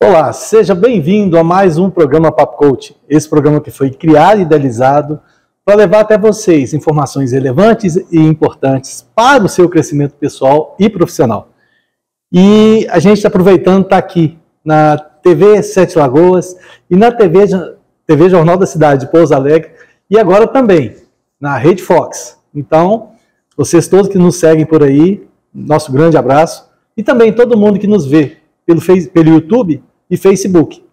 Olá, seja bem-vindo a mais um programa Papo Coach. Esse programa que foi criado e idealizado para levar até vocês informações relevantes e importantes para o seu crescimento pessoal e profissional. E a gente está aproveitando estar aqui na TV Sete Lagoas e na TV Jornal da Cidade de Pouso Alegre e agora também na Rede Fox. Então, vocês todos que nos seguem por aí, nosso grande abraço e também todo mundo que nos vê pelo YouTube e Facebook,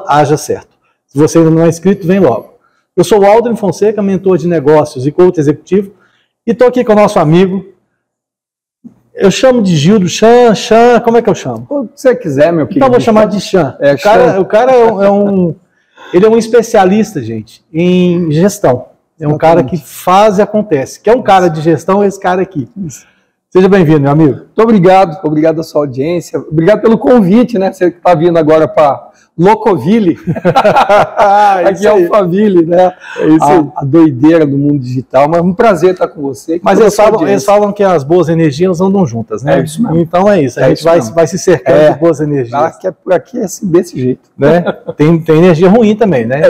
@hajacerto. Se você ainda não é inscrito, vem logo. Eu sou o Aldrin Fonseca, mentor de negócios e coach executivo, e estou aqui com o nosso amigo, eu chamo de Gildo, Chan, como é que eu chamo? O que você quiser, meu querido. Então vou chamar de Chan. O cara ele é um especialista, gente, em gestão. É um cara que faz e acontece. Que é um cara de gestão, esse cara aqui. Seja bem-vindo, meu amigo. Muito obrigado à sua audiência. Obrigado pelo convite, né? Você que está vindo agora para Locoville. Aqui é Alphaville, né? É isso aí. A doideira do mundo digital. Mas é um prazer estar com você. Mas eles falam que as boas energias andam juntas, né? É isso mesmo. Então é isso. A gente vai se cercando de boas energias. Por aqui é assim, desse jeito. Né? Tem energia ruim também, né?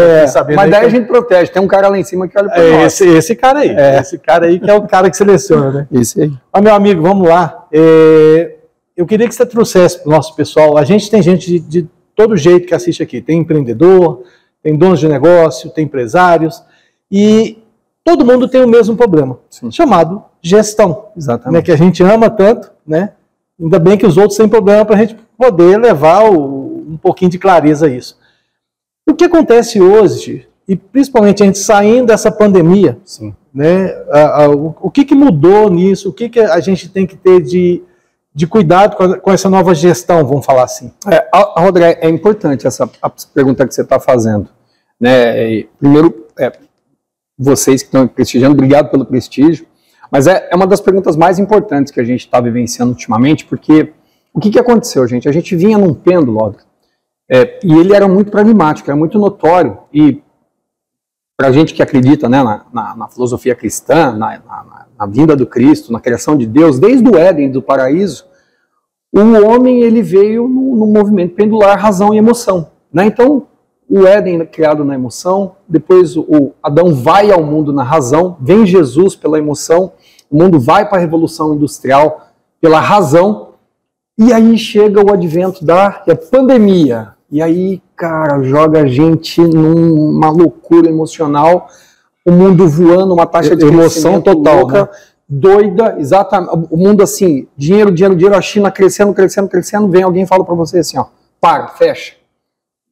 Mas daí a gente protege. Tem um cara lá em cima que olha para nós. Esse cara aí. Esse cara aí que é o cara que seleciona, né? Esse aí. Mas, meu amigo, vamos lá. Eu queria que você trouxesse para o nosso pessoal. A gente tem gente de todo jeito que assiste aqui. Tem empreendedor, tem donos de negócio, tem empresários. E todo mundo tem o mesmo problema, chamado gestão. Exatamente. Né, que a gente ama tanto, né? Ainda bem que os outros têm problema para a gente poder levar um pouquinho de clareza a isso. O que acontece hoje, e principalmente a gente saindo dessa pandemia, né? O que mudou nisso? O que a gente tem que ter de cuidado com essa nova gestão, vamos falar assim? Rodrigo, é importante essa a pergunta que você está fazendo. Né? Primeiro, vocês que estão prestigiando, obrigado pelo prestígio, mas é uma das perguntas mais importantes que a gente está vivenciando ultimamente, porque o que aconteceu, gente? A gente vinha num pêndulo, Rodrigo, e ele era muito pragmático, era muito notório, e para a gente que acredita, né, na filosofia cristã, na vinda do Cristo, na criação de Deus, desde o Éden, do paraíso, o homem ele veio no movimento pendular razão e emoção. Né? Então, o Éden é criado na emoção, depois o Adão vai ao mundo na razão, vem Jesus pela emoção, o mundo vai para a Revolução Industrial pela razão, e aí chega o advento da pandemia. E aí, cara, joga a gente numa loucura emocional, o mundo voando, uma taxa de emoção total, louca, né? Doida, exatamente. O mundo assim, dinheiro, a China crescendo, vem alguém e fala para você assim, ó, para, fecha,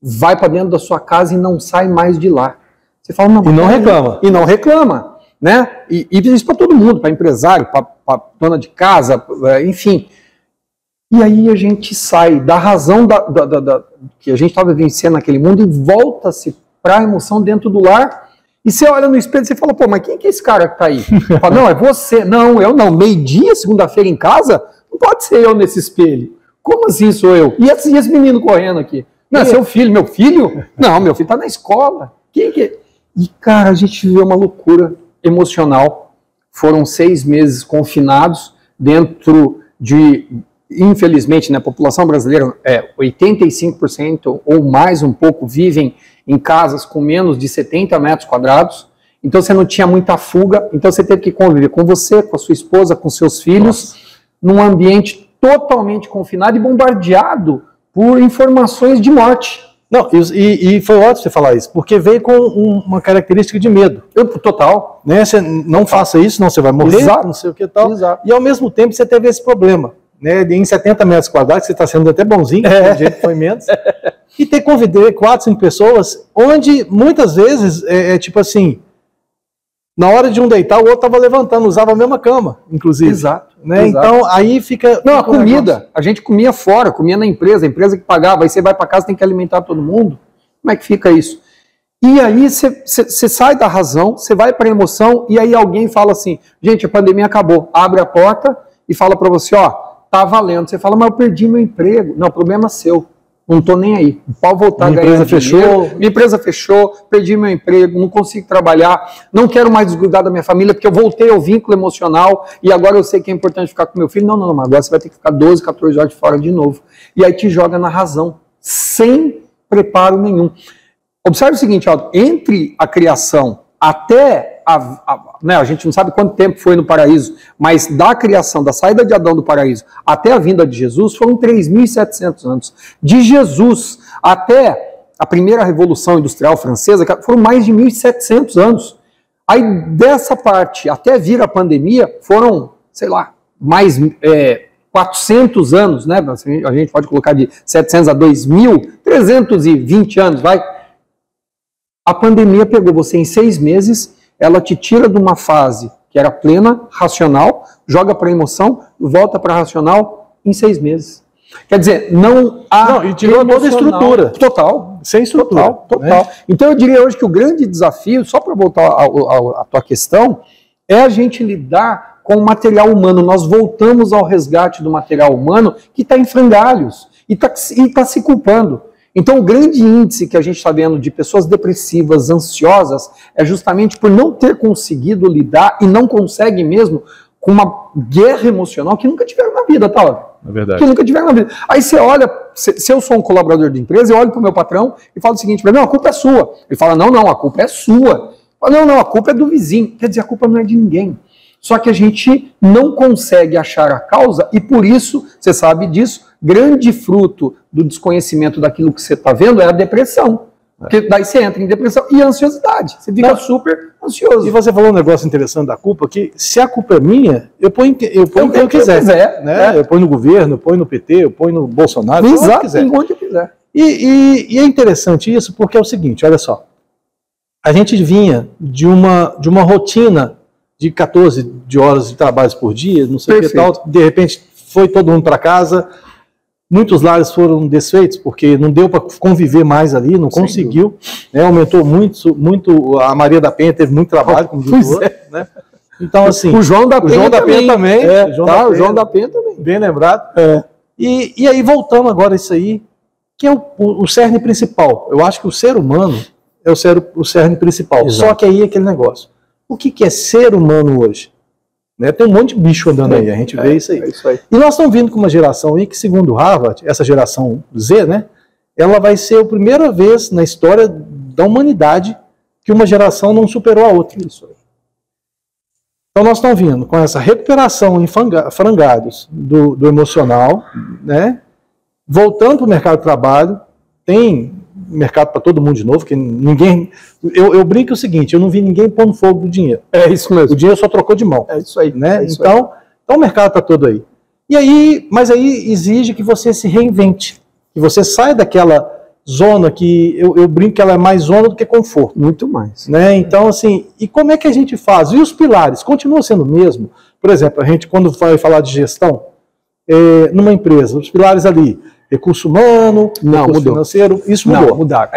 vai para dentro da sua casa e não sai mais de lá. Você fala, não, e não reclama. E não reclama, né? E isso para todo mundo, para empresário, para dona de casa, enfim. E aí a gente sai da razão que a gente estava vivenciando naquele mundo e volta-se para a emoção dentro do lar. E você olha no espelho e você fala, pô, mas quem que é esse cara que tá aí? Fala, não, é você. Não, eu não. Meio-dia, segunda-feira em casa? Não pode ser eu nesse espelho. Como assim sou eu? E esse menino correndo aqui? Não, é seu filho. Meu filho? Não, meu filho tá na escola. Quem que é? E, cara, a gente viveu uma loucura emocional. Foram 6 meses confinados dentro de... Infelizmente, né, a população brasileira, 85% ou mais um pouco, vivem em casas com menos de 70 metros quadrados, então você não tinha muita fuga, então você teve que conviver com você, com a sua esposa, com seus filhos, num ambiente totalmente confinado e bombardeado por informações de morte. Não, e foi ótimo você falar isso, porque veio com uma característica de medo. Total. Né? Você não faça isso, não, você vai morrer, não sei o que e tal. Exato. E ao mesmo tempo você teve esse problema. Né, em 70 metros quadrados, você está sendo até bonzinho, do jeito que foi menos, e ter convidado 4, 5 pessoas, onde muitas vezes tipo assim, na hora de um deitar, o outro estava levantando, usava a mesma cama, inclusive. Exato. Né? Exato. Então aí fica... Não, a comida, a gente comia fora, comia na empresa, a empresa que pagava, aí você vai para casa, tem que alimentar todo mundo. Como é que fica isso? E aí você sai da razão, você vai para a emoção, e aí alguém fala assim, gente, a pandemia acabou, abre a porta e fala para você, ó, tá valendo. Você fala, mas eu perdi meu emprego. Não, problema seu. não estou nem aí. Pode voltar a ganhar dinheiro. Minha empresa fechou, perdi meu emprego, não consigo trabalhar, não quero mais desgrudar da minha família, porque eu voltei ao vínculo emocional e agora eu sei que é importante ficar com meu filho. Não, mas agora você vai ter que ficar 12, 14 horas de fora de novo. E aí te joga na razão, sem preparo nenhum. Observe o seguinte, Aldo, entre a criação até a gente não sabe quanto tempo foi no paraíso, mas da criação, da saída de Adão do paraíso até a vinda de Jesus foram 3.700 anos. De Jesus até a primeira Revolução Industrial Francesa foram mais de 1.700 anos. Aí dessa parte até vir a pandemia foram, sei lá, mais 400 anos, né? A gente pode colocar de 700 a 2.000, 320 anos, vai. A pandemia pegou você em 6 meses, ela te tira de uma fase que era plena, racional, joga para a emoção, volta para a racional em 6 meses. Quer dizer, não há... Não, e tirou toda a estrutura. Total. Sem estrutura. Total. Né? Então eu diria hoje que o grande desafio, só para voltar à tua questão, é a gente lidar com o material humano. Nós voltamos ao resgate do material humano que está em frangalhos e está se culpando. Então, o grande índice que a gente está vendo de pessoas depressivas, ansiosas, é justamente por não ter conseguido lidar e não consegue mesmo com uma guerra emocional que nunca tiveram na vida, tá? É verdade. Que nunca tiveram na vida. Aí você olha, se eu sou um colaborador de empresa, eu olho para o meu patrão e falo o seguinte, não, a culpa é sua. Ele fala, não, a culpa é sua. Falo, não, a culpa é do vizinho. Quer dizer, a culpa não é de ninguém. Só que a gente não consegue achar a causa e por isso, você sabe disso, grande fruto do desconhecimento daquilo que você está vendo é a depressão. Porque daí você entra em depressão e ansiosidade. Você fica super ansioso. E você falou um negócio interessante da culpa, que se a culpa é minha, eu ponho quem eu quiser. Né? Eu ponho no governo, eu ponho no PT, eu ponho no Bolsonaro, onde eu quiser. E é interessante isso porque é o seguinte, olha só. A gente vinha de uma rotina de 14 horas de trabalho por dia, não sei o que tal, de repente foi todo mundo para casa, muitos lares foram desfeitos, porque não deu para conviver mais ali, não conseguiu, né, aumentou muito, a Maria da Penha teve muito trabalho, como diz né? Então, assim... O João da Penha também. O João da Penha também. Bem lembrado. E aí, voltamos agora a isso aí, que é o cerne principal. Eu acho que o ser humano é o cerne principal. Exato. Só que aí é aquele negócio. O que é ser humano hoje? Né? Tem um monte de bicho andando aí, a gente vê isso aí. Isso aí. E nós estamos vindo com uma geração aí que, segundo Harvard, essa geração Z, né, ela vai ser a primeira vez na história da humanidade que uma geração não superou a outra. Isso aí. Então nós estamos vindo com essa recuperação em frangalhos do emocional, né, voltando para o mercado de trabalho, tem mercado para todo mundo de novo, que ninguém... Eu brinco o seguinte, eu não vi ninguém pondo fogo no dinheiro. É isso mesmo. O dinheiro só trocou de mão. É isso aí. Né? Então o mercado está todo aí. Mas aí exige que você se reinvente, que você saia daquela zona que eu brinco que ela é mais zona do que conforto. Muito mais. Né? Então, assim, e como é que a gente faz? E os pilares? Continuam sendo o mesmo? Por exemplo, a gente, quando vai falar de gestão, numa empresa, os pilares ali, recurso humano, recurso financeiro, isso mudou. Não, mudaram.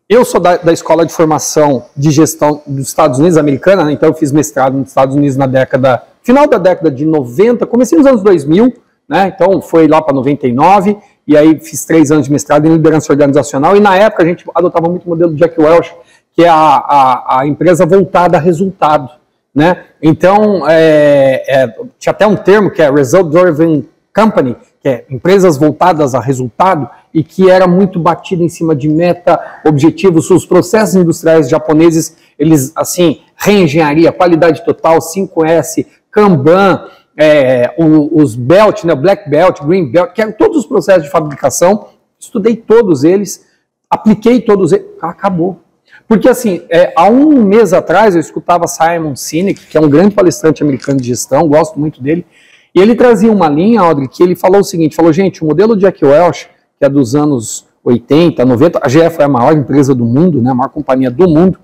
Eu sou da escola de formação de gestão dos Estados Unidos, americana, né? Então eu fiz mestrado nos Estados Unidos final da década de 90, comecei nos anos 2000, né? Então foi lá para 99, e aí fiz 3 anos de mestrado em liderança organizacional, e na época a gente adotava muito o modelo de Jack Welch, que é a empresa voltada a resultado, né? Então, tinha até um termo que é Result Driven Company, que é empresas voltadas a resultado, e que era muito batido em cima de meta, objetivos. Os processos industriais japoneses, eles, assim, reengenharia, qualidade total, 5S, Kanban, os Belt, né, Black Belt, Green Belt, que eram todos os processos de fabricação, estudei todos eles, apliquei todos eles, acabou. Porque, assim, há um mês atrás eu escutava Simon Sinek, que é um grande palestrante americano de gestão, gosto muito dele, e ele trazia uma linha, Audrey, que ele falou o seguinte, gente, o modelo Jack Welch, que é dos anos 80, 90, a GE foi a maior empresa do mundo, né, a maior companhia do mundo,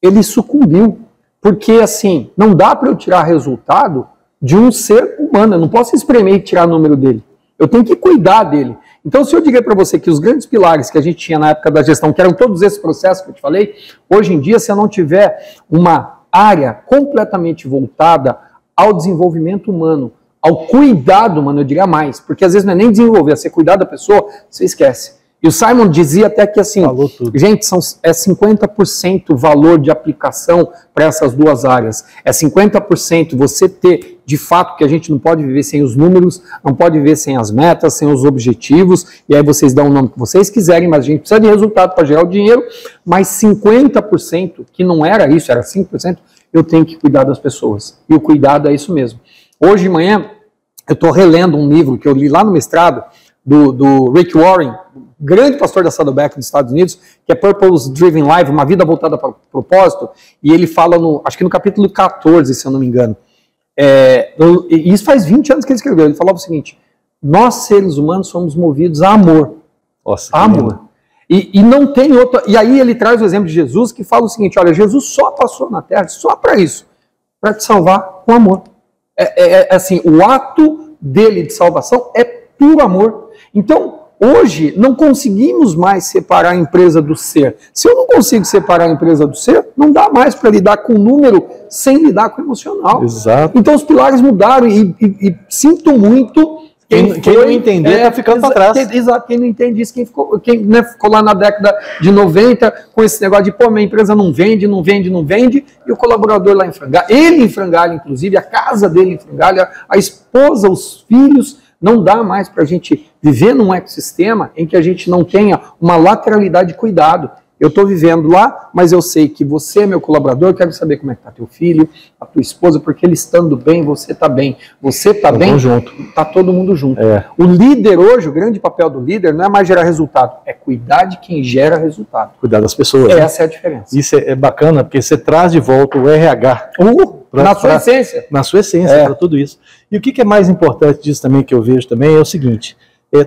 ele sucumbiu, porque, assim, não dá para eu tirar resultado de um ser humano, eu não posso espremer e tirar o número dele, eu tenho que cuidar dele. Então, se eu dizer para você que os grandes pilares que a gente tinha na época da gestão, que eram todos esses processos que eu te falei, hoje em dia, se eu não tiver uma área completamente voltada ao desenvolvimento humano, ao cuidado, mano, eu diria mais, porque às vezes não é nem desenvolver, é ser cuidar da pessoa, você esquece. E o Simon dizia até que assim, gente, é 50% o valor de aplicação para essas duas áreas. É 50% você ter, de fato, que a gente não pode viver sem os números, não pode viver sem as metas, sem os objetivos, e aí vocês dão o nome que vocês quiserem, mas a gente precisa de resultado para gerar o dinheiro, mas 50%, que não era isso, era 5%, eu tenho que cuidar das pessoas. E o cuidado é isso mesmo. Hoje de manhã, eu estou relendo um livro que eu li lá no mestrado, do Rick Warren, grande pastor da Saddleback dos Estados Unidos, que é Purpose Driven Life, uma vida voltada para o propósito, e ele fala, acho que no capítulo 14, se eu não me engano, e isso faz 20 anos que ele escreveu, ele falava o seguinte: nós seres humanos somos movidos a amor. Nossa, a amor. E não tem outra. E aí ele traz o exemplo de Jesus, que fala o seguinte: olha, Jesus só passou na terra só para isso, para te salvar com amor. Assim, o ato dele de salvação é puro amor. Então, hoje, não conseguimos mais separar a empresa do ser. Se eu não consigo separar a empresa do ser, não dá mais para lidar com o número sem lidar com o emocional. Exato. Então, os pilares mudaram e sinto muito. Quem não entender está ficando para trás. Exato, quem não entende isso, quem ficou lá na década de 90 com esse negócio de, pô, minha empresa não vende, e o colaborador lá em frangalha, ele em frangalha, inclusive, a casa dele em frangalha, a esposa, os filhos. Não dá mais para a gente viver num ecossistema em que a gente não tenha uma lateralidade de cuidado. Eu estou vivendo lá, mas eu sei que você é meu colaborador, eu quero saber como é que está teu filho, a tua esposa, porque ele estando bem, você está bem. Você está bem, está todo mundo junto. O líder hoje, o grande papel do líder não é mais gerar resultado, é cuidar de quem gera resultado. Cuidar das pessoas. Essa é a diferença. Isso é bacana, porque você traz de volta o RH. Na sua essência. Na sua essência, para tudo isso. E o que é mais importante disso também, que eu vejo também, é o seguinte: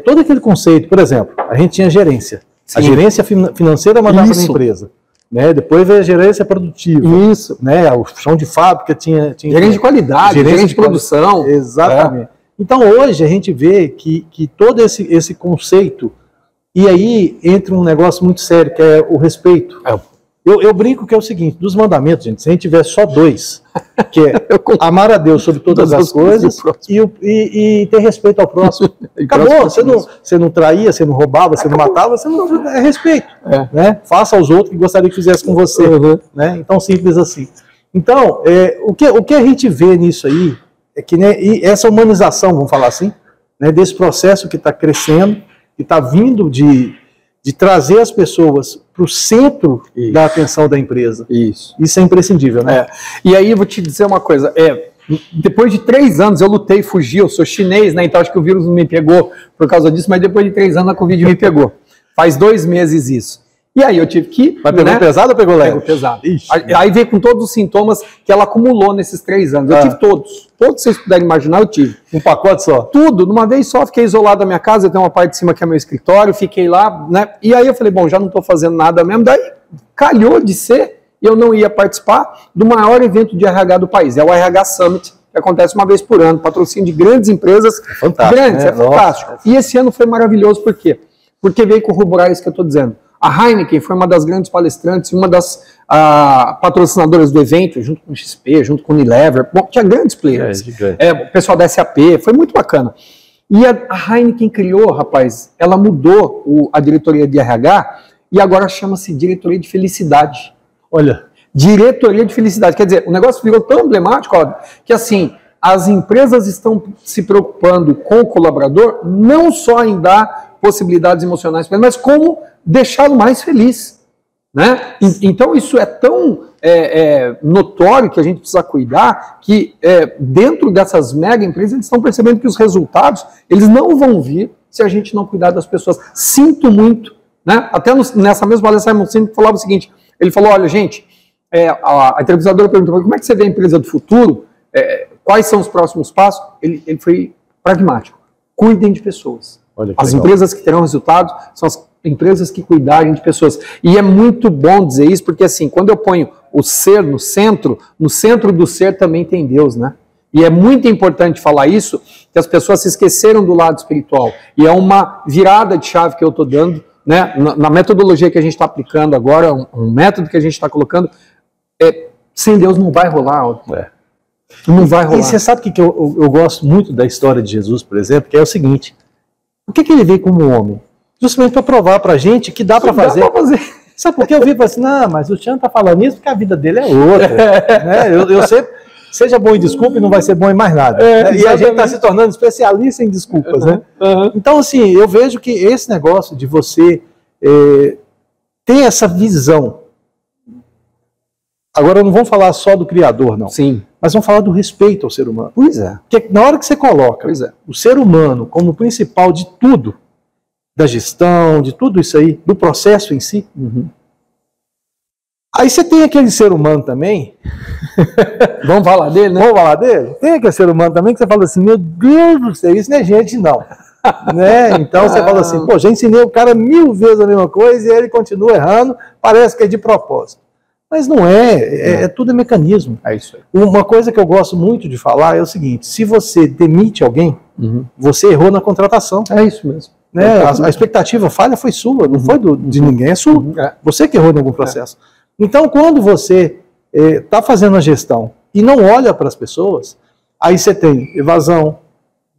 todo aquele conceito, por exemplo, a gente tinha gerência. Sim. A gerência financeira mandava na empresa. Né? Depois veio a gerência produtiva. Isso. Né? O chão de fábrica tinha gerência de qualidade, gerência de produção. Exatamente. Então hoje a gente vê que todo esse conceito, e aí entra um negócio muito sério, que é o respeito. Eu brinco que é o seguinte: dos mandamentos, gente, se a gente tiver só 2, que é amar a Deus sobre todas as coisas e ter respeito ao próximo. Acabou, você não traía, você não roubava, você não matava, você não é respeito. Né? Faça aos outros que gostaria que fizesse com você. Né? Então, simples assim. Então, o que a gente vê nisso aí é que, né, essa humanização, vamos falar assim, né, desse processo que está crescendo, que está vindo de trazer as pessoas para o centro da atenção da empresa. Isso é imprescindível, né? E aí eu vou te dizer uma coisa, depois de 3 anos eu lutei, fugi, eu sou chinês, né? Então acho que o vírus não me pegou por causa disso, mas depois de 3 anos a Covid me pegou. Faz 2 meses isso. E aí eu tive que... Mas pegou pesado ou pegou leve? Pegou pesado. Aí veio com todos os sintomas que ela acumulou nesses 3 anos. Eu tive todos. Todos que vocês puderem imaginar, eu tive. Um pacote só? Tudo, numa vez só. Fiquei isolado da minha casa, eu tenho uma parte de cima que é meu escritório, fiquei lá, né? E aí eu falei, bom, já não estou fazendo nada mesmo. Daí calhou de ser, eu não ia participar do maior evento de RH do país. É o RH Summit, que acontece uma vez por ano. Patrocínio de grandes empresas. Fantástico. Grandes, é fantástico. E esse ano foi maravilhoso, por quê? Porque veio corroborar isso que eu estou dizendo. A Heineken foi uma das grandes palestrantes, uma das patrocinadoras do evento, junto com o XP, junto com o Unilever. Bom, tinha grandes players. O pessoal da SAP, foi muito bacana. E a Heineken criou, rapaz, ela mudou a diretoria de RH e agora chama-se Diretoria de Felicidade. Olha. Diretoria de Felicidade. Quer dizer, o negócio virou tão emblemático, ó, que assim, as empresas estão se preocupando com o colaborador, não só em dar possibilidades emocionais para ele, mas como deixá-lo mais feliz, né? Então isso é tão notório que a gente precisa cuidar, que dentro dessas mega empresas eles estão percebendo que os resultados eles não vão vir se a gente não cuidar das pessoas. Sinto muito, né? Até nessa mesma palestra, Simon Sinek falava o seguinte, ele falou, olha gente, a entrevistadora perguntou, como é que você vê a empresa do futuro? Quais são os próximos passos? Ele foi pragmático, cuidem de pessoas. As empresas que terão resultados são as empresas que cuidarem de pessoas. E é muito bom dizer isso, porque assim, quando eu ponho o ser no centro do ser também tem Deus, né? E é muito importante falar isso, que as pessoas se esqueceram do lado espiritual. E é uma virada de chave que eu estou dando, né? Na metodologia que a gente está aplicando agora, um método que a gente está colocando, sem Deus não vai rolar. Não vai rolar. E você sabe que eu gosto muito da história de Jesus, por exemplo, que é o seguinte: por que ele veio como homem? Justamente para provar para a gente que dá para fazer. Sabe por que eu vi e falei assim, não, mas o Tião está falando isso porque a vida dele é outra. Né? Eu sempre, seja bom em desculpa e não vai ser bom em mais nada. Né? E a gente está se tornando especialista em desculpas. Né? Então, assim, eu vejo que esse negócio de você ter essa visão. Agora, não vamos falar só do Criador, não. Sim. Mas vamos falar do respeito ao ser humano. Pois é. Porque na hora que você coloca o ser humano como principal de tudo, da gestão, de tudo isso aí, do processo em si, aí você tem aquele ser humano também. Vamos falar dele, né? Vamos falar dele? Tem aquele ser humano também que você fala assim, meu Deus do céu, isso não é gente, não. Né? Então você fala assim, pô, já ensinei o cara 1000 vezes a mesma coisa e ele continua errando, parece que é de propósito. Mas não é, tudo é mecanismo. É isso aí. Uma coisa que eu gosto muito de falar é o seguinte, se você demite alguém, você errou na contratação. É isso mesmo. Né? A expectativa falha foi sua, não foi de ninguém, é sua. Você que errou em algum processo. Então, quando você está fazendo a gestão e não olha para as pessoas, aí você tem evasão,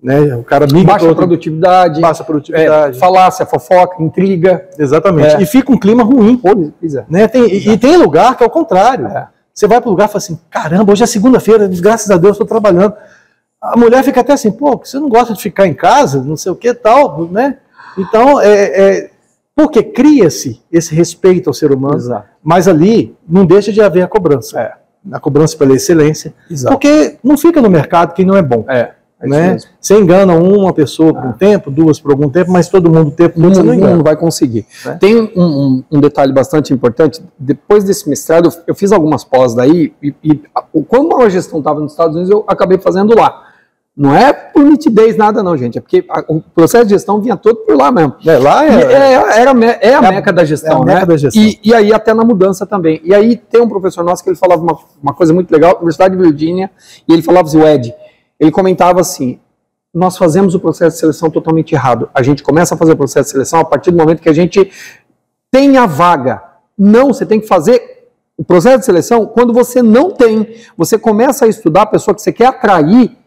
né? O cara migra baixa produtividade, falácia, fofoca, intriga. Exatamente. E fica um clima ruim. Né? E tem lugar que é o contrário. Você vai para o lugar e fala assim, caramba, hoje é segunda-feira, graças a Deus estou trabalhando. A mulher fica até assim, pô, você não gosta de ficar em casa, não sei o que tal, né? Então, porque cria-se esse respeito ao ser humano, mas ali não deixa de haver a cobrança. A cobrança pela excelência, porque não fica no mercado quem não é bom. Né? Você engana uma pessoa por um tempo, duas por algum tempo, mas todo mundo tempo você não vai conseguir. Tem um detalhe bastante importante. Depois desse mestrado, eu fiz algumas pós daí, e quando a gestão estava nos Estados Unidos, eu acabei fazendo lá. Não é por nitidez nada não, gente, é porque o processo de gestão vinha todo por lá mesmo. Lá é a meca da gestão, né? Da gestão. E aí até na mudança também. E aí tem um professor nosso que ele falava uma coisa muito legal, Universidade de Virgínia, e ele falava assim, o Ed, ele comentava assim, nós fazemos o processo de seleção totalmente errado. A gente começa a fazer o processo de seleção a partir do momento que a gente tem a vaga. Não, você tem que fazer o processo de seleção quando você não tem. Você começa a estudar a pessoa que você quer atrair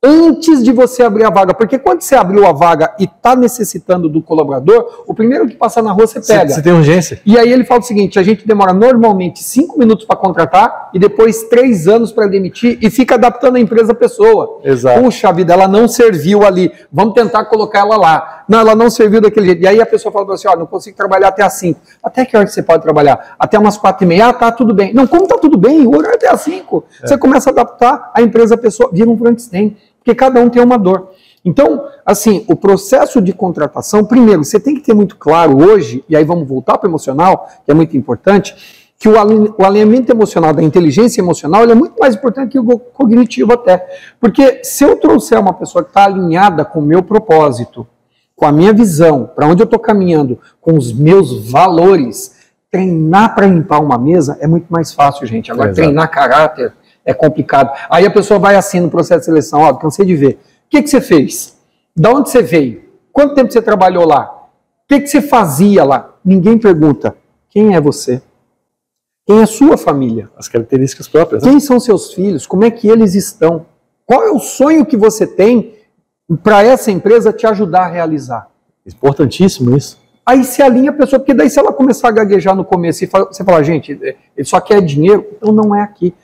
antes de você abrir a vaga, porque quando você abriu a vaga e está necessitando do colaborador, o primeiro que passa na rua você pega. Você tem urgência. E aí ele fala o seguinte, a gente demora normalmente 5 minutos para contratar e depois 3 anos para demitir e fica adaptando a empresa à pessoa. Exato. Puxa vida, ela não serviu ali, vamos tentar colocar ela lá. Não, ela não serviu daquele jeito. E aí a pessoa fala assim, ó, não consigo trabalhar até às 5. Até que hora que você pode trabalhar? Até umas 4h30. Ah, tá, tudo bem. Não, como tá tudo bem? O horário é até às 5. Você começa a adaptar a empresa à pessoa, vira um Frankenstein. Porque cada um tem uma dor. Então, assim, o processo de contratação, primeiro, você tem que ter muito claro hoje, e aí vamos voltar para o emocional, que é muito importante, que o alinhamento emocional, da inteligência emocional, ele é muito mais importante que o cognitivo até. Porque se eu trouxer uma pessoa que está alinhada com o meu propósito, com a minha visão, para onde eu estou caminhando, com os meus valores, treinar para limpar uma mesa é muito mais fácil, gente. Agora, treinar caráter é complicado. Aí a pessoa vai assim no processo de seleção, ó, cansei de ver. O que você fez? Da onde você veio? Quanto tempo você trabalhou lá? O que você fazia lá? Ninguém pergunta. Quem é você? Quem é a sua família? As características próprias. Quem são seus filhos? Como é que eles estão? Qual é o sonho que você tem para essa empresa te ajudar a realizar? Importantíssimo isso. Aí se alinha a pessoa, porque daí se ela começar a gaguejar no começo e você fala, gente, ele só quer dinheiro, então não é aqui.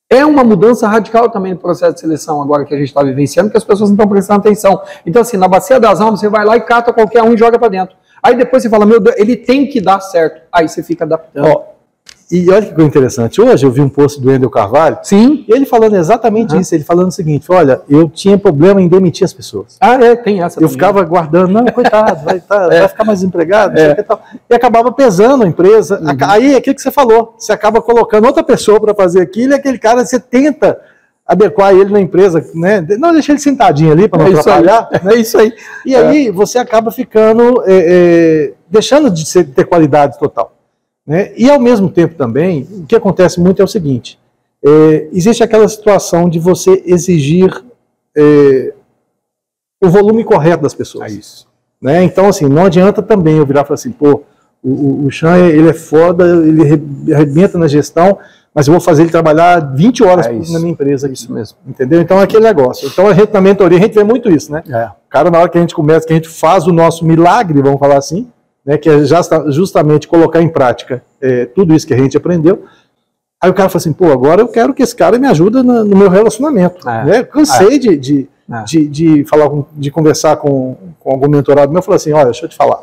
É uma mudança radical também no processo de seleção agora que a gente está vivenciando, que as pessoas não estão prestando atenção. Então assim, na bacia das almas, você vai lá e cata qualquer um e joga para dentro. Aí depois você fala, meu Deus, ele tem que dar certo. Aí você fica adaptando. E olha que coisa interessante. Hoje eu vi um post do Wendel Carvalho. Sim. E ele falando exatamente isso. Ele falando o seguinte, olha, eu tinha problema em demitir as pessoas. Tem essa. Eu ficava guardando, não, coitado, vai ficar mais desempregado, não sei o que tal. E acabava pesando a empresa. Aí é aquilo que você falou. Você acaba colocando outra pessoa para fazer aquilo e aquele cara, você tenta adequar ele na empresa, né? Não deixa ele sentadinho ali para não atrapalhar. É isso aí. E aí você acaba ficando, deixando de ter qualidade total. Né? E ao mesmo tempo também, o que acontece muito é o seguinte, existe aquela situação de você exigir o volume correto das pessoas. Isso. Né? Então assim, não adianta também eu virar e falar assim, pô, o Chan ele é foda, ele arrebenta na gestão, mas eu vou fazer ele trabalhar 20 horas na minminha empresa. Isso mesmo. Entendeu? Então é aquele negócio. Então a gente na mentoria, a gente vê muito isso, né? O cara, na hora que a gente começa, que a gente faz o nosso milagre, vamos falar assim, né, que é justamente colocar em prática tudo isso que a gente aprendeu. Aí o cara fala assim, pô, agora eu quero que esse cara me ajude no meu relacionamento. Né? Eu cansei de falar, de conversar com algum mentorado meu, eu falo assim, olha, deixa eu te falar,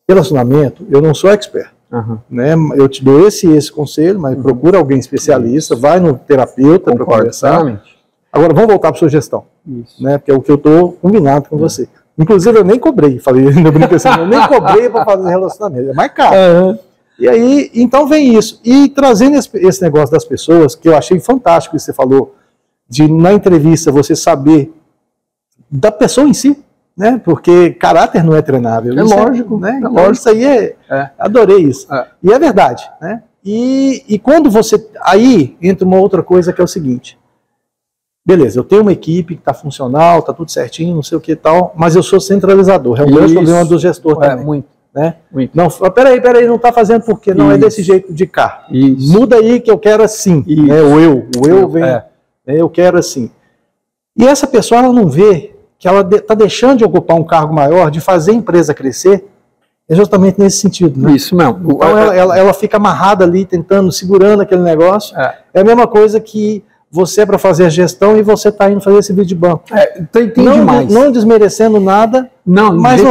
relacionamento, eu não sou expert. Né? Eu te dou esse conselho, mas procura alguém especialista, vai no terapeuta para conversar. Agora, vamos voltar para a sua gestão, né? Porque é o que eu estou combinado com você. Inclusive, eu nem cobrei, falei, ainda brinquei assim, eu nem cobrei para fazer relacionamento, é mais caro. E aí, então vem isso. E trazendo esse negócio das pessoas, que eu achei fantástico que você falou, de na entrevista você saber da pessoa em si, né? Porque caráter não é treinável. É lógico, né? É então, lógico. Isso aí adorei isso. E é verdade, né? E quando você... Aí entra uma outra coisa que é o seguinte. Beleza, eu tenho uma equipe que está funcional, está tudo certinho, não sei o que e tal, mas eu sou centralizador. É o grande problema do gestor também. Muito. Né? Muito. Não, peraí, não está fazendo porque não é desse jeito de cá. Muda aí que eu quero assim. Né? O eu vem, né? Eu quero assim. E essa pessoa ela não vê que ela está deixando de ocupar um cargo maior, de fazer a empresa crescer, é justamente nesse sentido. Né? Isso mesmo. Então ela fica amarrada ali, tentando, segurando aquele negócio. É a mesma coisa que você é para fazer a gestão e você está indo fazer esse vídeo de banco. Não desmerecendo nada, mas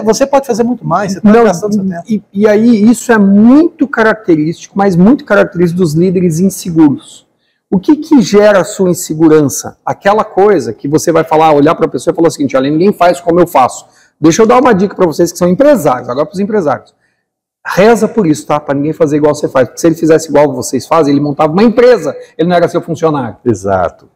você pode fazer muito mais, você está gastando seu tempo. E aí isso é muito característico, mas muito característico dos líderes inseguros. O que gera a sua insegurança? Aquela coisa que você vai falar, olhar para a pessoa e falar o seguinte, olha, ninguém faz como eu faço. Deixa eu dar uma dica para vocês que são empresários, agora para os empresários. Reza por isso, tá? Para ninguém fazer igual você faz. Porque se ele fizesse igual vocês fazem, ele montava uma empresa, ele não era seu funcionário. Exato.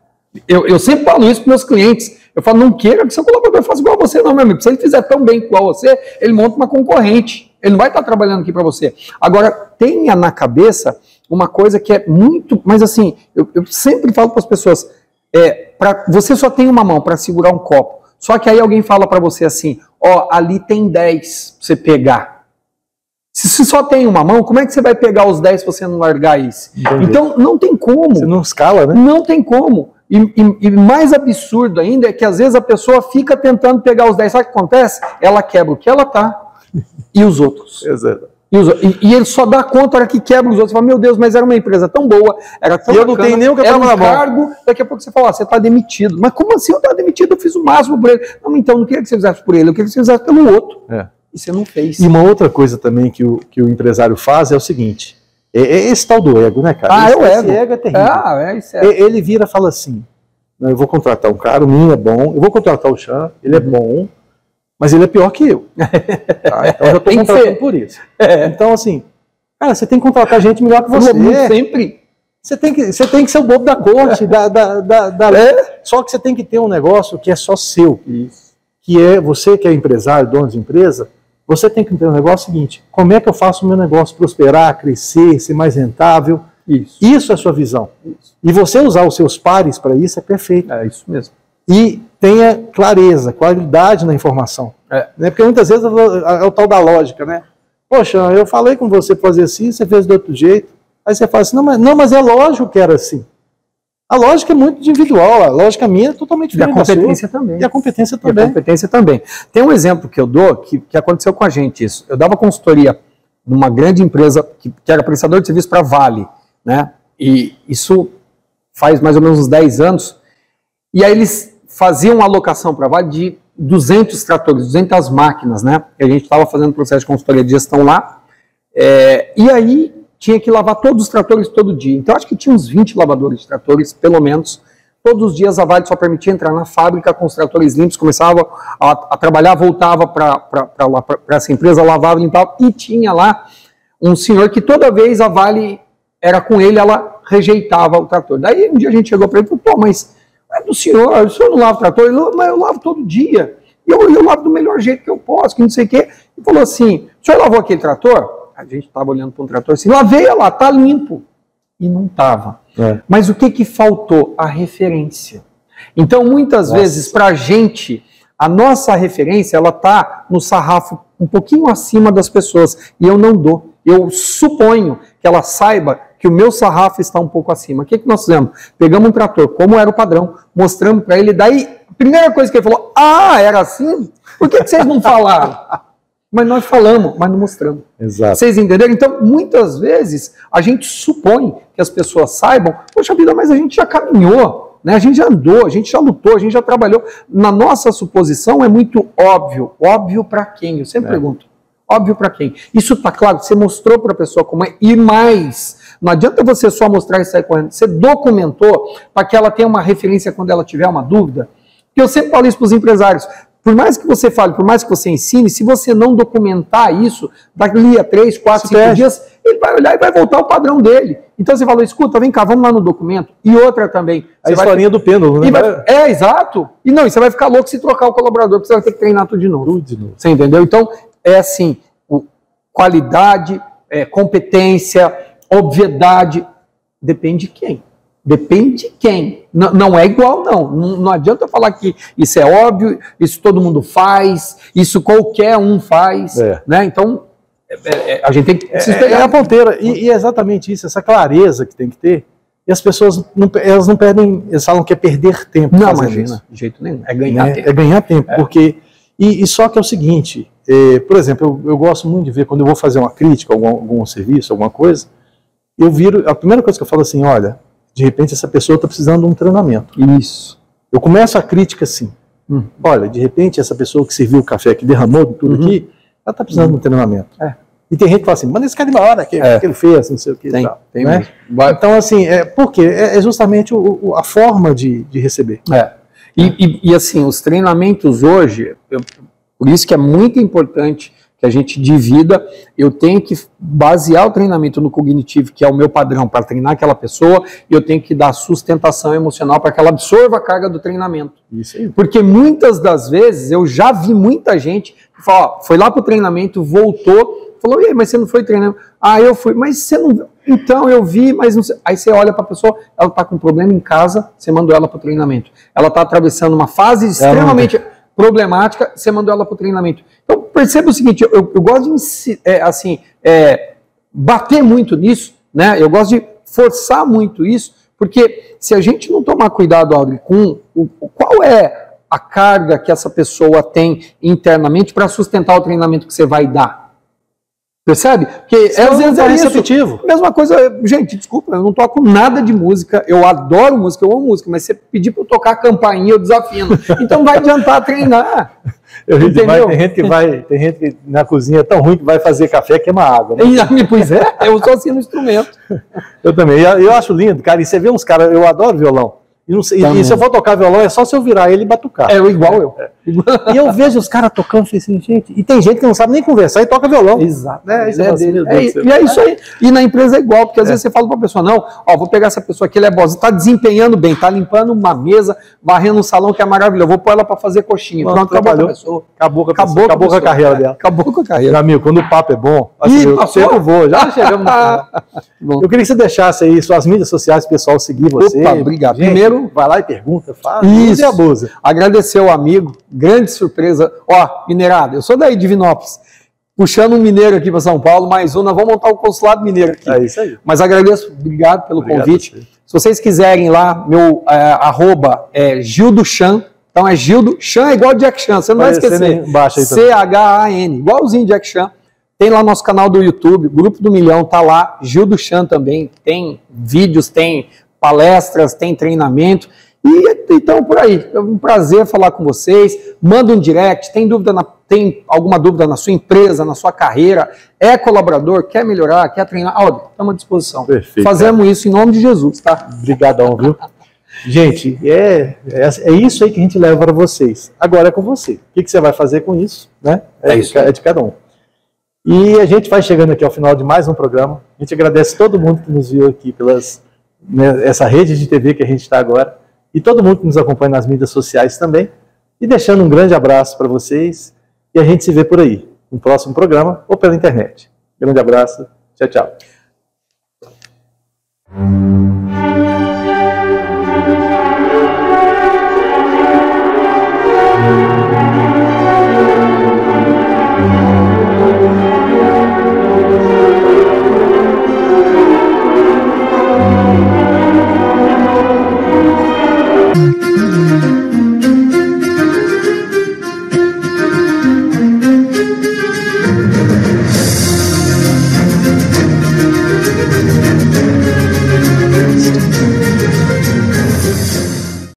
Eu sempre falo isso para meus clientes. Eu falo, não queira que seu colaborador faça igual a você, não, meu amigo. Se ele fizer tão bem igual a você, ele monta uma concorrente. Ele não vai estar trabalhando aqui para você. Agora, tenha na cabeça uma coisa que é muito... Mas assim, eu sempre falo para as pessoas, você só tem uma mão para segurar um copo. Só que aí alguém fala para você assim, ó, ali tem 10 para você pegar. Se você só tem uma mão, como é que você vai pegar os 10 se você não largar isso? Então, não tem como. Você não escala, né? Não tem como. E mais absurdo ainda é que às vezes a pessoa fica tentando pegar os 10. Sabe o que acontece? Ela quebra o que ela tá e os outros. Exato. E ele só dá conta na hora que quebra os outros. Você fala, meu Deus, mas era uma empresa tão boa, era tão bacana, eu não tenho nem o que eu tava na mão. Cargo, daqui a pouco você fala, você está demitido. Mas como assim eu estava demitido? Eu fiz o máximo por ele. Não, então não queria que você fizesse por ele, eu queria que você fizesse pelo outro. E você não fez. E uma outra coisa também que o empresário faz é o seguinte, esse tal do ego, né, cara? Esse ego é terrível. Ele vira e fala assim, eu vou contratar um cara, o menino é bom, eu vou contratar o Chan, ele é bom, mas ele é pior que eu. Tá? Então eu estou contratando por isso. Então assim, cara, você tem que contratar gente melhor que você. Sempre. Você tem que ser o bobo da corte, da lei. Só que você tem que ter um negócio que é só seu. Isso. Que é você que é empresário, dono de empresa, você tem que ter um negócio seguinte, como é que eu faço o meu negócio prosperar, crescer, ser mais rentável? Isso é a sua visão. E você usar os seus pares para isso é perfeito. É isso mesmo. E tenha clareza, qualidade na informação. Né? Porque muitas vezes é o tal da lógica, né? Poxa, eu falei com você para fazer assim, você fez do outro jeito. Aí você fala assim, não, mas é lógico que era assim. A lógica é muito individual, a lógica minha é totalmente diferente. E a competência também. E a competência também. E a competência também. Tem um exemplo que eu dou, que aconteceu com a gente isso. Eu dava consultoria numa grande empresa que era prestador de serviço para a Vale, né? E isso faz mais ou menos uns 10 anos. E aí eles faziam uma alocação para a Vale de 200 tratores, 200 máquinas, né? E a gente estava fazendo processo de consultoria de gestão lá. E aí tinha que lavar todos os tratores todo dia. Então, acho que tinha uns 20 lavadores de tratores, pelo menos. Todos os dias a Vale só permitia entrar na fábrica com os tratores limpos, começava a trabalhar, voltava para essa empresa, lavava, limpava, e tinha lá um senhor que toda vez a Vale era com ele, ela rejeitava o trator. Daí um dia a gente chegou para ele e falou, pô, mas é do senhor, o senhor não lava o trator? Ele falou, mas eu lavo todo dia, e eu lavo do melhor jeito que eu posso, que não sei o quê. E falou assim, o senhor lavou aquele trator? A gente estava olhando para um trator assim, lavei lá, tá limpo. E não estava. Mas o que faltou? A referência. Então, muitas vezes, para a gente, a nossa referência, ela está no sarrafo um pouquinho acima das pessoas. E eu não dou. Eu suponho que ela saiba que o meu sarrafo está um pouco acima. O que nós fizemos? Pegamos um trator, como era o padrão, mostramos para ele, daí, a primeira coisa que ele falou, era assim? Por que vocês não falaram? Mas nós falamos, mas não mostramos. Exato. Vocês entenderam? Então, muitas vezes, a gente supõe que as pessoas saibam, poxa vida, mas a gente já caminhou, né? A gente já andou, a gente já lutou, a gente já trabalhou. Na nossa suposição é muito óbvio. Óbvio para quem? Eu sempre pergunto. Óbvio para quem? Isso está claro, você mostrou para a pessoa como é, e mais, não adianta você só mostrar e sair correndo, você documentou para que ela tenha uma referência quando ela tiver uma dúvida. Porque eu sempre falo isso para os empresários, por mais que você fale, por mais que você ensine, se você não documentar isso, dali a 3, 4, 5 dias, ele vai olhar e vai voltar ao padrão dele. Então você falou, escuta, vem cá, vamos lá no documento. E outra também. A historinha do pêndulo, né? Exato. E não, e você vai ficar louco se trocar o colaborador, porque você vai ter que treinar tudo de novo. Tudo de novo. Você entendeu? Então, é assim, qualidade, competência, obviedade, depende de quem. Depende de quem. Não é igual, não. Não adianta falar que isso é óbvio, isso todo mundo faz, isso qualquer um faz, né? Então, a gente tem que se espelhar. É a ponteira, e é exatamente isso, essa clareza que tem que ter. E as pessoas, elas não perdem, eles falam que é perder tempo. Não, imagina, de jeito nenhum. É ganhar tempo. É ganhar tempo, porque... E só que é o seguinte, por exemplo, eu gosto muito de ver, quando eu vou fazer uma crítica, algum serviço, alguma coisa, eu viro, a primeira coisa que eu falo assim, olha, de repente essa pessoa está precisando de um treinamento. Isso. Eu começo a crítica assim, olha, de repente essa pessoa que serviu o café, que derramou tudo aqui, ela está precisando de um treinamento. E tem gente que fala assim, manda esse cara embora, que ele fez, não sei o que. Tem né? Então, assim, por quê? É justamente a forma de receber. E assim, os treinamentos hoje, por isso que é muito importante que a gente divida, eu tenho que basear o treinamento no cognitivo, que é o meu padrão para treinar aquela pessoa, e eu tenho que dar sustentação emocional para que ela absorva a carga do treinamento. Isso aí. Porque muitas das vezes, eu já vi muita gente que fala, foi lá para o treinamento, voltou, falou, e aí, mas você não foi treinando? Eu fui, mas você não viu? Então, eu vi, mas não sei. Aí você olha para a pessoa, ela está com um problema em casa, você mandou ela para o treinamento. Ela está atravessando uma fase extremamente problemática, você mandou ela para o treinamento. Então, perceba o seguinte, eu gosto de bater muito nisso, né? Eu gosto de forçar muito isso, porque se a gente não tomar cuidado, Audrey, com qual é a carga que essa pessoa tem internamente para sustentar o treinamento que você vai dar. Percebe? Porque às vezes é receptivo. Mesma coisa, gente, desculpa, eu não toco nada de música, eu adoro música, eu amo música, mas se você pedir para eu tocar campainha, eu desafino. Então vai adiantar treinar. Tem gente que na cozinha é tão ruim que vai fazer café e queima água. Né? Pois é, eu sou assim no instrumento. Eu também, eu acho lindo, cara, e você vê uns caras, eu adoro violão. E se eu for tocar violão, é só se eu virar ele e batucar. Igual eu. E eu vejo os caras tocando e assim, gente, e tem gente que não sabe nem conversar e toca violão. Exato. Né? E é isso aí. E na empresa é igual, porque às vezes você fala para a pessoa, não, vou pegar essa pessoa aqui, ela é boa, está desempenhando bem, está limpando uma mesa, varrendo um salão que é maravilhoso, vou pôr ela para fazer coxinha. Pronto, acabou a pessoa. Acabou com a carreira dela. Acabou com a carreira. Meu amigo, quando o papo é bom, assim, eu sempre vou, já chegamos no Eu queria que você deixasse aí suas mídias sociais, o pessoal seguir você. Opa, obrigado. Gente, primeiro, vai lá e pergunta. Fala, isso, e abusa. Agradecer ao amigo, grande surpresa. Mineirada, eu sou daí de Divinópolis, puxando um mineiro aqui para São Paulo, mais um, nós vamos montar o consulado mineiro aqui. É isso aí. Mas agradeço, obrigado pelo convite. Se vocês quiserem lá, meu arroba é Gildo Chan, então é Gildo, Chan é igual Jack Chan, você não vai esquecer. C-H-A-N, igualzinho Jack Chan. Tem lá nosso canal do YouTube, Grupo do Milhão, tá lá, Gildo Chan também, tem vídeos, tem palestras, tem treinamento. E então, por aí, é um prazer falar com vocês. Manda um direct, tem alguma dúvida na sua empresa, na sua carreira, é colaborador, quer melhorar, quer treinar, estamos à disposição. Perfeito. Fazemos isso em nome de Jesus, tá? Obrigadão, viu? Gente, é isso aí que a gente leva para vocês. Agora é com você. O que você vai fazer com isso? Né? É de cada um. E a gente vai chegando aqui ao final de mais um programa. A gente agradece todo mundo que nos viu aqui essa rede de TV que a gente está agora. E todo mundo que nos acompanha nas mídias sociais também. E deixando um grande abraço para vocês. E a gente se vê por aí, no próximo programa ou pela internet. Grande abraço. Tchau, tchau.